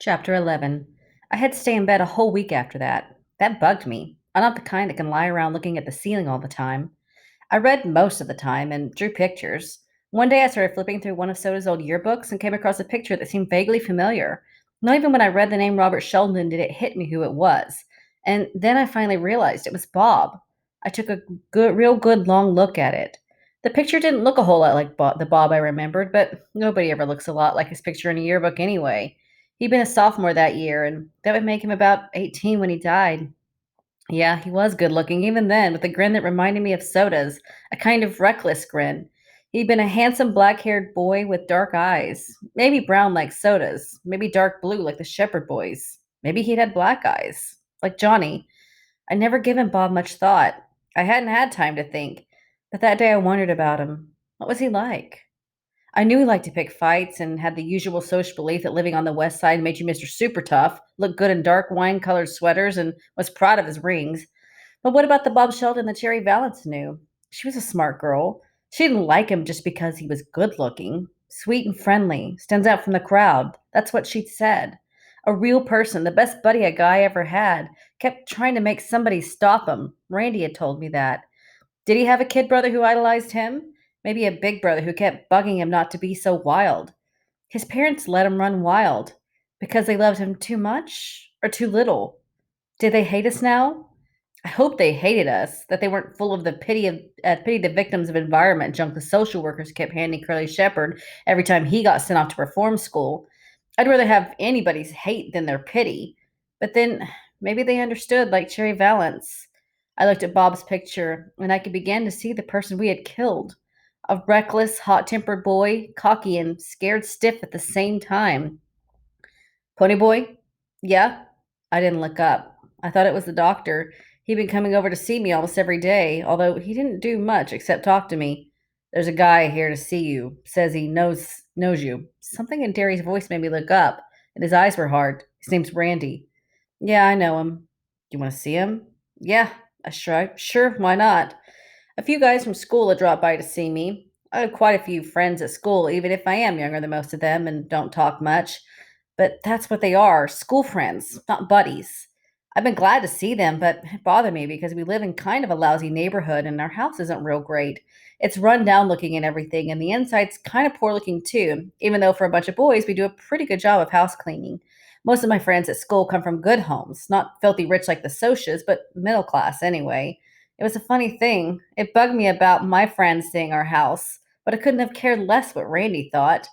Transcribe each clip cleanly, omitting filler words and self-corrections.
Chapter 11. I had to stay in bed a whole week after that. That bugged me. I'm not the kind that can lie around looking at the ceiling all the time. I read most of the time and drew pictures. One day I started flipping through one of Soda's old yearbooks and came across a picture that seemed vaguely familiar. Not even when I read the name Robert Sheldon did it hit me who it was. And then I finally realized it was Bob. I took a real good long look at it. The picture didn't look a whole lot like the Bob I remembered, but nobody ever looks a lot like his picture in a yearbook anyway. He'd been a sophomore that year, and that would make him about 18 when he died. Yeah, he was good looking even then, with a grin that reminded me of Soda's, a kind of reckless grin. He'd been a handsome black haired boy with dark eyes, maybe brown like Soda's, maybe dark blue like the Shepherd boys. Maybe he'd had black eyes, like Johnny. I'd never given Bob much thought. I hadn't had time to think, but that day I wondered about him. What was he like? I knew he liked to pick fights and had the usual social belief that living on the West Side made you Mr. Super Tough, looked good in dark wine colored sweaters, and was proud of his rings. But what about the Bob Sheldon that Cherry Valance knew? She was a smart girl. She didn't like him just because he was good looking, sweet and friendly, stands out from the crowd. That's what she'd said. A real person, the best buddy a guy ever had, kept trying to make somebody stop him. Randy had told me that. Did he have a kid brother who idolized him? Maybe a big brother who kept bugging him not to be so wild. His parents let him run wild because they loved him too much or too little. Did they hate us now? I hope they hated us, that they weren't full of the pity the victims of environment junk the social workers kept handing Curly Shepherd every time he got sent off to reform school. I'd rather have anybody's hate than their pity. But then maybe they understood, like Cherry Valance. I looked at Bob's picture, and I could begin to see the person we had killed. A reckless, hot tempered boy, cocky and scared stiff at the same time. Ponyboy? Yeah? I didn't look up. I thought it was the doctor. He'd been coming over to see me almost every day, although he didn't do much except talk to me. There's a guy here to see you. Says he knows you. Something in Derry's voice made me look up, and his eyes were hard. His name's Randy. Yeah, I know him. You want to see him? Yeah, I shrugged. Sure, why not? A few guys from school had dropped by to see me. I have quite a few friends at school, even if I am younger than most of them and don't talk much. But that's what they are, school friends, not buddies. I've been glad to see them, but it bothered me because we live in kind of a lousy neighborhood and our house isn't real great. It's run down looking and everything, and the inside's kind of poor looking too, even though for a bunch of boys, we do a pretty good job of house cleaning. Most of my friends at school come from good homes, not filthy rich like the Socias, but middle class anyway. It was a funny thing. It bugged me about my friends seeing our house, but I couldn't have cared less what Randy thought.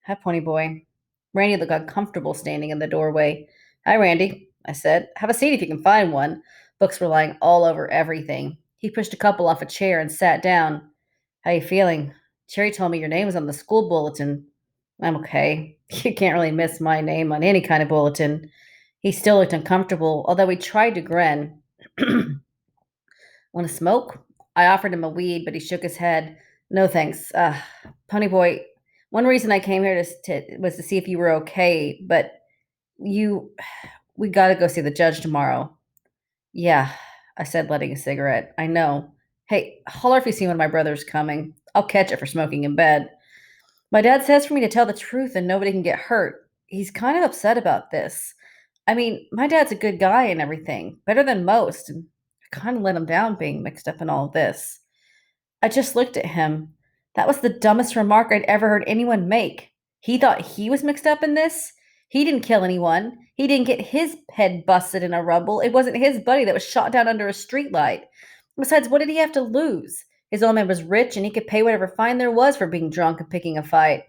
Hi, Pony Boy. Randy looked uncomfortable standing in the doorway. Hi, Randy, I said. Have a seat if you can find one. Books were lying all over everything. He pushed a couple off a chair and sat down. How you feeling? Cherry told me your name was on the school bulletin. I'm okay. You can't really miss my name on any kind of bulletin. He still looked uncomfortable, although he tried to grin. Want to smoke? I offered him a weed, but he shook his head. No thanks. Pony Boy, one reason I came here was to see if you were okay, but you, we got to go see the judge tomorrow. Yeah, I said, lighting a cigarette. I know. Hey, holler if you see one of my brothers coming. I'll catch it for smoking in bed. My dad says for me to tell the truth and nobody can get hurt. He's kind of upset about this. I mean, my dad's a good guy and everything, better than most, and I kind of let him down being mixed up in all of this. I just looked at him. That was the dumbest remark I'd ever heard anyone make. He thought he was mixed up in this? He didn't kill anyone. He didn't get his head busted in a rubble. It wasn't his buddy that was shot down under a streetlight. Besides, what did he have to lose? His old man was rich and he could pay whatever fine there was for being drunk and picking a fight.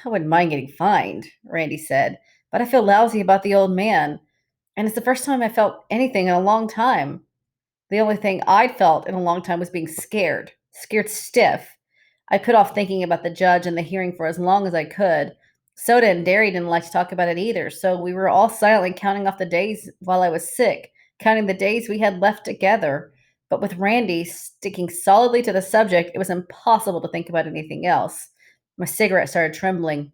I wouldn't mind getting fined, Randy said, but I feel lousy about the old man. And it's the first time I felt anything in a long time. The only thing I'd felt in a long time was being scared, scared stiff. I put off thinking about the judge and the hearing for as long as I could. Soda and Derry didn't like to talk about it either, so we were all silently counting off the days while I was sick, counting the days we had left together. But with Randy sticking solidly to the subject, it was impossible to think about anything else. My cigarette started trembling.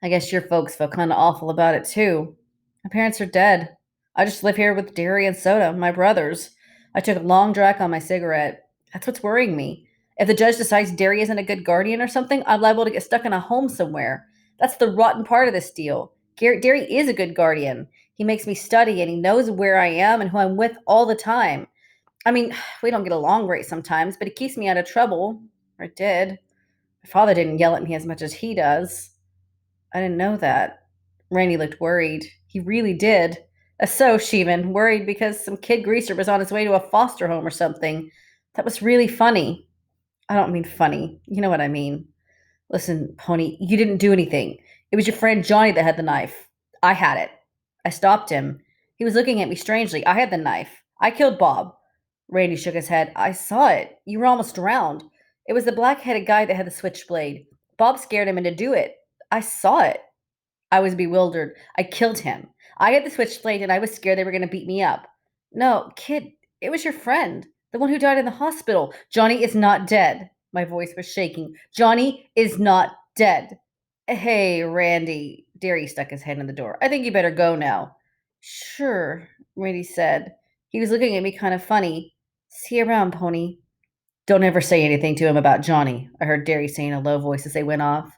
I guess your folks feel kind of awful about it too. My parents are dead. I just live here with Derry and Soda, my brothers. I took a long drag on my cigarette. That's what's worrying me. If the judge decides Derry isn't a good guardian or something, I'm liable to get stuck in a home somewhere. That's the rotten part of this deal. Derry is a good guardian. He makes me study and he knows where I am and who I'm with all the time. I mean, we don't get along great sometimes, but he keeps me out of trouble. Or did. My father didn't yell at me as much as he does. I didn't know that. Randy looked worried. He really did. So, Sheevan, worried because some kid greaser was on his way to a foster home or something. That was really funny. I don't mean funny. You know what I mean. Listen, Pony, you didn't do anything. It was your friend Johnny that had the knife. I had it. I stopped him. He was looking at me strangely. I had the knife. I killed Bob. Randy shook his head. I saw it. You were almost drowned. It was the black headed guy that had the switchblade. Bob scared him into do it. I saw it. I was bewildered. I killed him. I had the switchblade and I was scared they were going to beat me up. No, kid, it was your friend, the one who died in the hospital. Johnny is not dead. My voice was shaking. Johnny is not dead. Hey, Randy. Derry stuck his head in the door. I think you better go now. Sure, Randy said. He was looking at me kind of funny. See you around, Pony. Don't ever say anything to him about Johnny, I heard Derry say in a low voice as they went off.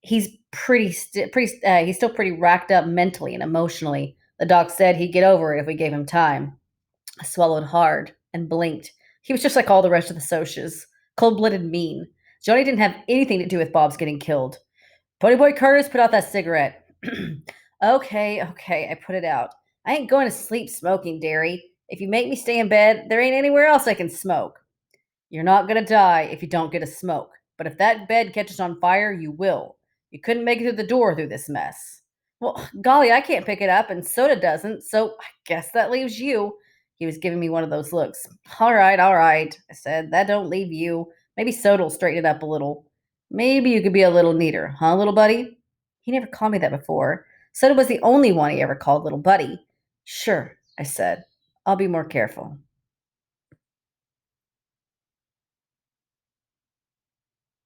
He's he's still pretty racked up mentally and emotionally. The doc said he'd get over it if we gave him time. I swallowed hard and blinked. He was just like all the rest of the Socs, cold-blooded mean. Johnny didn't have anything to do with Bob's getting killed. Ponyboy Curtis, put out that cigarette. Okay, I put it out. I ain't going to sleep smoking, Derry. If you make me stay in bed, there ain't anywhere else I can smoke. You're not going to die if you don't get a smoke, but if that bed catches on fire, you will. You couldn't make it through the door through this mess. Well, golly, I can't pick it up, and Soda doesn't, so I guess that leaves you. He was giving me one of those looks. All right, I said. That don't leave you. Maybe Soda'll straighten it up a little. Maybe you could be a little neater, huh, little buddy? He never called me that before. Soda was the only one he ever called little buddy. Sure, I said. I'll be more careful.